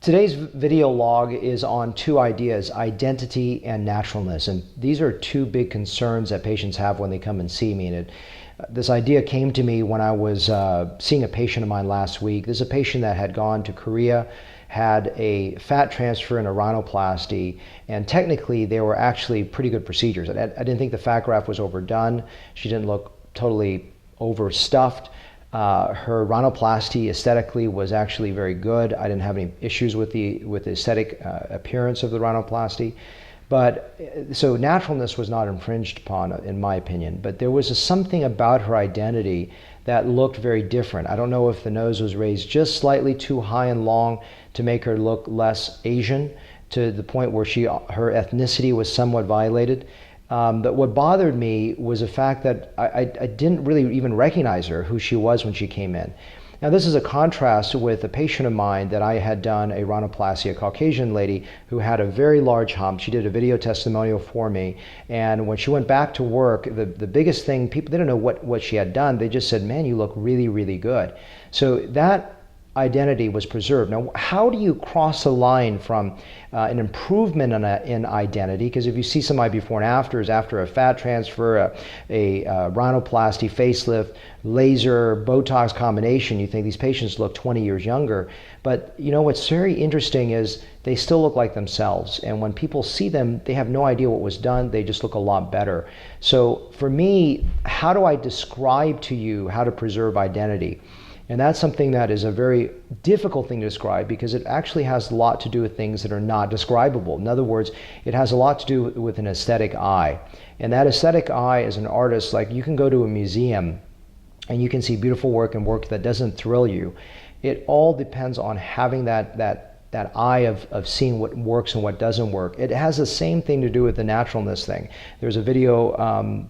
Today's video log is on two ideas, identity and naturalness. And these are two big concerns that patients have when they come and see me. And this idea came to me when I was seeing a patient of mine last week. This is a patient that had gone to Korea, had a fat transfer and a rhinoplasty, and technically they were actually pretty good procedures. I didn't think the fat graft was overdone. She didn't look totally overstuffed. Her rhinoplasty aesthetically was actually very good. I didn't have any issues with the aesthetic appearance of the rhinoplasty. But so naturalness was not infringed upon, in my opinion. But there was something about her identity that looked very different. I don't know if the nose was raised just slightly too high and long to make her look less Asian, to the point where her ethnicity was somewhat violated. But what bothered me was the fact that I didn't really even recognize her, who she was when she came in. Now this is a contrast with a patient of mine that I had done a rhinoplasty, a Caucasian lady who had a very large hump. She did a video testimonial for me, and when she went back to work, the biggest thing, people, they didn't know what she had done. They just said, man, you look really, really good. So that identity was preserved. Now, how do you cross the line from an improvement in identity? Because if you see somebody before and afters, after a fat transfer, a rhinoplasty, facelift, laser, botox combination, you think these patients look 20 years younger. But you know what's very interesting is they still look like themselves. And when people see them, they have no idea what was done. They just look a lot better. So for me, how do I describe to you how to preserve identity? And that's something that is a very difficult thing to describe, because it actually has a lot to do with things that are not describable. In other words, it has a lot to do with an aesthetic eye. And that aesthetic eye, as an artist, like, you can go to a museum and you can see beautiful work and work that doesn't thrill you. It all depends on having that eye of seeing what works and what doesn't work. It has the same thing to do with the naturalness thing. There's a video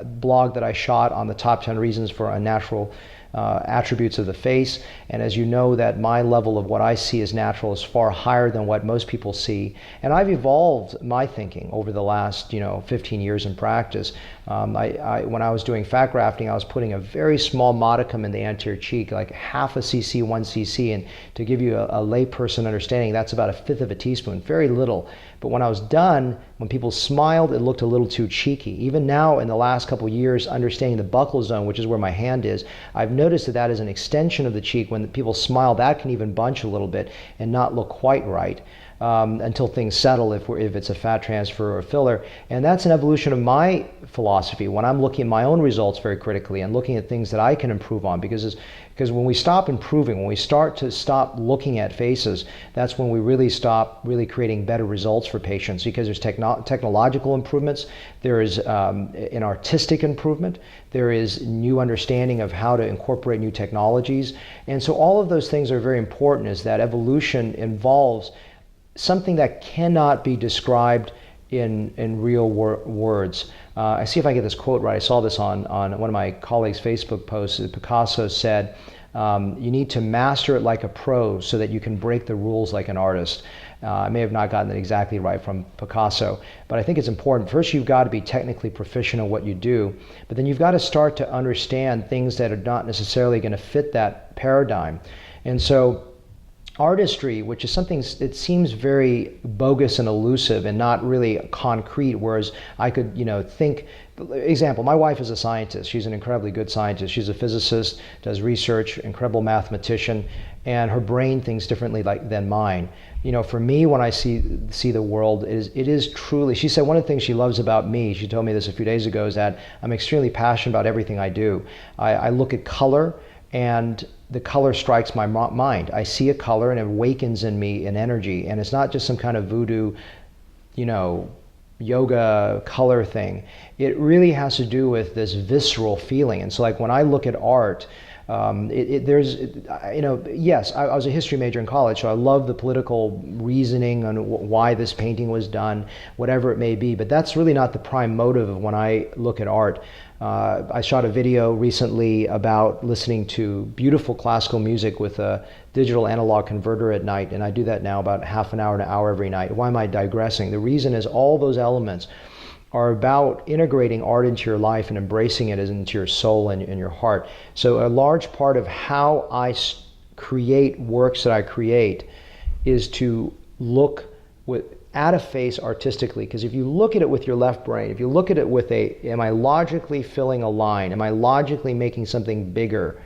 blog that I shot on the top 10 reasons for unnatural attributes of the face, and as you know, that my level of what I see as natural is far higher than what most people see. And I've evolved my thinking over the last 15 years in practice. When I was doing fat grafting, I was putting a very small modicum in the anterior cheek, like half a cc, 1 cc, and to give you a layperson understanding, that's about 1/5 of a teaspoon, very little. But when I was done, when people smiled, it looked a little too cheeky. Even now, in the last couple of years, understanding the buccal zone, which is where my hand is, I've noticed that that is an extension of the cheek. When people smile, that can even bunch a little bit and not look quite right. Until things settle, if it's a fat transfer or a filler. And that's an evolution of my philosophy when I'm looking at my own results very critically and looking at things that I can improve on. Because when we stop improving, when we start to stop looking at faces, that's when we really stop creating better results for patients. Because there's technological improvements, there is an artistic improvement, there is new understanding of how to incorporate new technologies. And so all of those things are very important, is that evolution involves something that cannot be described in real words. I see if I get this quote right. I saw this on one of my colleagues' Facebook posts. Picasso said, you need to master it like a pro so that you can break the rules like an artist. I may have not gotten it exactly right from Picasso, but I think it's important. First, you've got to be technically proficient at what you do, but then you've got to start to understand things that are not necessarily going to fit that paradigm. And so artistry, which is something that seems very bogus and elusive and not really concrete, whereas I could, think, example, my wife is a scientist. She's an incredibly good scientist. She's a physicist, does research, incredible mathematician, and her brain thinks differently than mine. For me, when I see the world, it is truly, she said one of the things she loves about me, she told me this a few days ago, is that I'm extremely passionate about everything I do. I look at color, and the color strikes my mind. I see a color and it awakens in me an energy, and it's not just some kind of voodoo, yoga color thing. It really has to do with this visceral feeling. And so, like, when I look at art, yes, I was a history major in college, so I love the political reasoning on why this painting was done, whatever it may be, but that's really not the prime motive of when I look at art. I shot a video recently about listening to beautiful classical music with a digital analog converter at night, and I do that now about half an hour to an hour every night. Why am I digressing? The reason is all those elements are about integrating art into your life and embracing it into your soul and your heart. So a large part of how I create works that I create is to look at a face artistically. Because if you look at it with your left brain, if you look at it with am I logically filling a line? Am I logically making something bigger?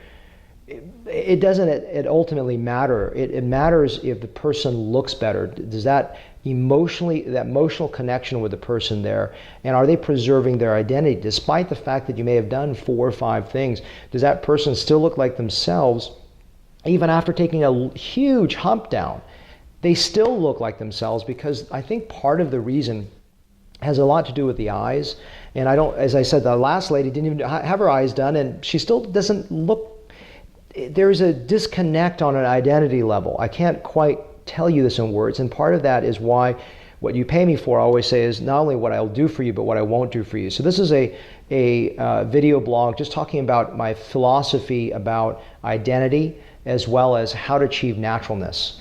It doesn't ultimately matter. It matters if the person looks better. Does that emotional connection with the person there, and are they preserving their identity despite the fact that you may have done 4 or 5 things? Does that person still look like themselves even after taking a huge hump down? They still look like themselves, because I think part of the reason has a lot to do with the eyes. And as I said, the last lady didn't even have her eyes done, and she still doesn't look. There's a disconnect on an identity level. I can't quite tell you this in words, and part of that is why what you pay me for, I always say, is not only what I'll do for you, but what I won't do for you. So this is a video blog just talking about my philosophy about identity, as well as how to achieve naturalness.